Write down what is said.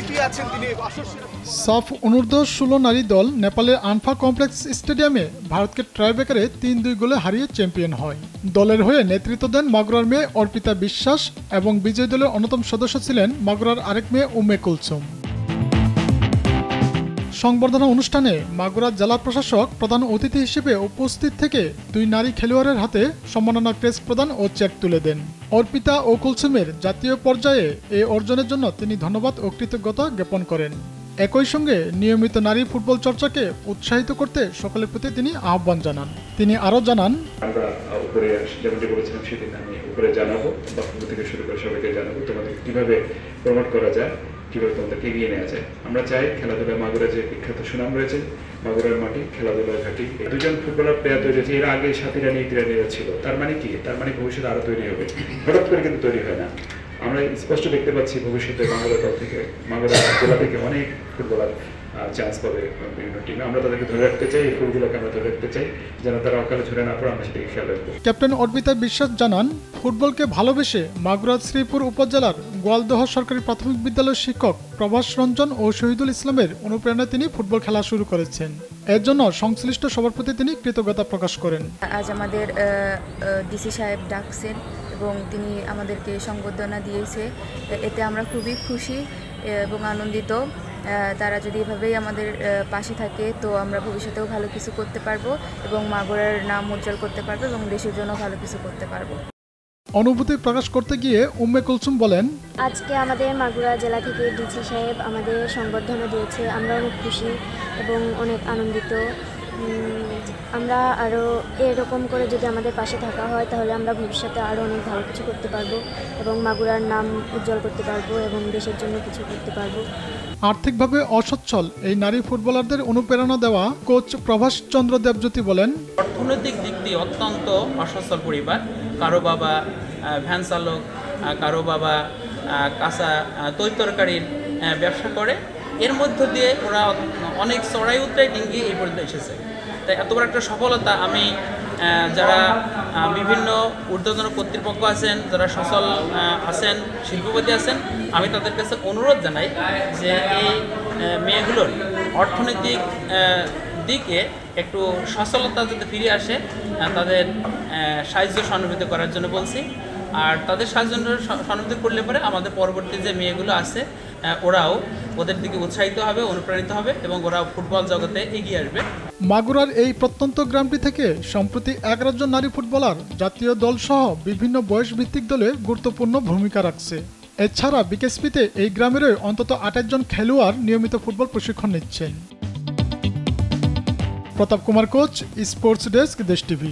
এগিয়ে আছেন তিনি। সাফ অনূর্ধ্ব-16 নারী দল নেপালের আনফা কমপ্লেক্স স্টেডিয়ামে ভারতকে ট্রাইব্রেকারে 3-2 গোলে হারিয়ে চ্যাম্পিয়ন হয়। দলের হয়ে নেতৃত্ব দেন মাগুরার মেয়ে অর্পিতা বিশ্বাস এবং বিজয়ী দলের অন্যতম সদস্য ছিলেন মাগুরার আরেক মেয়ে উম্মে কুলসুম। সংবর্ধনা অনুষ্ঠানে মাগুরা জেলা প্রশাসক প্রধান অতিথি হিসেবে উপস্থিত থেকে 2 নারী খেলোয়াড়ের হাতে সম্মাননা ক্রেস্ট প্রদান ও চেক তুলে দেন। অর্পিতা ও কুলসুমের জাতীয় পর্যায়ে এই অর্জনের জন্য তিনি ধন্যবাদ ও কৃতজ্ঞতা জ্ঞাপন করেন। একই সঙ্গে নিয়মিত নারী ফুটবল চর্চাকে উৎসাহিত করতে সকলের প্রতি তিনি আহ্বান জানান। তিনি আরও জানান, আমরা উপরে যেমনটি বলেছিলাম সেদিন আমি উপরে জানাবো, বক্তব্য থেকে শুরু করে সবাইকে জানাবো তোমাদের কিভাবে প্রমোট করা যায়, কিভাবে তোমাদেরকে এগিয়ে নেওয়া যায়। আমরা চাই খেলাধুলায় মাগুরা যে বিখ্যাত সুনাম রয়েছে, মাগুরার মাটি খেলাধুলার ঘাঁটি, 2জন ফুটবলার প্লেয়ার তৈরি হয়েছে। এর আগে সাথীরানি তিরানিরা ছিল। তার মানে কি? তার মানে ভবিষ্যতে আরো তৈরি হবে, হঠাৎ করে কিন্তু তৈরি হয় না। আমরা স্পষ্ট দেখতে পাচ্ছি ভবিষ্যতে মাগুরা দল থেকে, মাগুরা জেলা থেকে অনেক ফুটবলার চান্স পাবে বিভিন্ন টিমে। আমরা তাদেরকে ধরে রাখতে চাই, এই ফুলগুলোকে আমরা ধরে রাখতে চাই, যেন তারা অকালে ঝরে না পড়ে, আমরা সেটাকে খেয়াল রাখবো। ক্যাপ্টেন অর্পিতা বিশ্বাস জানান, ফুটবলকে ভালোবেসে মাগুরা শ্রীপুর উপজেলার গোয়ালদহ সরকারি প্রাথমিক বিদ্যালয়ের শিক্ষক প্রভাস রঞ্জন ও শহীদুল ইসলামের অনুপ্রেরণায় তিনি ফুটবল খেলা শুরু করেছেন। এর জন্য সংশ্লিষ্ট সবার প্রতি তিনি কৃতজ্ঞতা প্রকাশ করেন। আজ আমাদের ডিসি সাহেব ডাকছেন এবং তিনি আমাদেরকে সংবর্ধনা দিয়েছে। এতে আমরা খুবই খুশি এবং আনন্দিত। তারা যদি এভাবেই আমাদের পাশে থাকে তো আমরা ভবিষ্যতেও ভালো কিছু করতে পারবো এবং মাগুরার নাম উজ্জ্বল করতে পারবো এবং দেশের জন্য ভালো কিছু করতে পারবো। অনুভূতি প্রকাশ করতে গিয়ে উম্মে কুলসুম বলেন, আজকে আমাদের মাগুরা জেলা থেকে ডিসি সাহেব আমাদের সংবর্ধনা দিয়েছে। আমরা অনেক খুশি এবং অনেক আনন্দিত। আমরা আরও এরকম করে যদি আমাদের পাশে থাকা হয় তাহলে আমরা ভবিষ্যতে আরও অনেক ভালো কিছু করতে পারবো এবং মাগুরার নাম উজ্জ্বল করতে পারবো এবং দেশের জন্য কিছু করতে পারবো। আর্থিকভাবে অসচ্ছল এই নারী ফুটবলারদের অনুপ্রেরণা দেওয়া কোচ প্রভাস চন্দ্র দেবজ্যোতি বলেন, অর্থনৈতিক দিক দিয়ে অত্যন্ত অসচ্ছল পরিবার। কারো বাবা ভ্যান চালক, কারো বাবা কাঁচা তৈতরকারির ব্যবসা করে। এর মধ্য দিয়ে ওরা অনেক চড়াই উতরাই ডিঙ্গিয়ে এই পর্যন্ত এসেছে। তাই এত বড় একটা সফলতা আমি যারা বিভিন্ন ঊর্ধ্বতন কর্তৃপক্ষ আছেন, যারা সচল আছেন, শিল্পপতি আছেন, আমি তাদের কাছে অনুরোধ জানাই যে এই মেয়েগুলোর অর্থনৈতিক দিকে একটু সচলতা যাতে ফিরে আসে, তাদের সাহায্য সহানুভূতি করার জন্য বলছি। আর তাদের সাহায্য সহানুভূতি করলে পরে আমাদের পরবর্তী যে মেয়েগুলো আছে ওরাও ওদের দিকে উৎসাহিত হবে, অনুপ্রাণিত হবে এবং ওরা ফুটবল জগতে এগিয়ে আসবে। মাগুরার এই প্রত্যন্ত গ্রামটি থেকে সম্প্রতি 11 জন নারী ফুটবলার জাতীয় দল সহ বিভিন্ন বয়স ভিত্তিক দলে গুরুত্বপূর্ণ ভূমিকা রাখছে। এছাড়া বিকেএসপিতে এই গ্রামেরই অন্তত 28 জন খেলোয়াড় নিয়মিত ফুটবল প্রশিক্ষণ নিচ্ছেন। প্রতাপ কুমার কোচ, স্পোর্টস ডেস্ক, দেশ টিভি।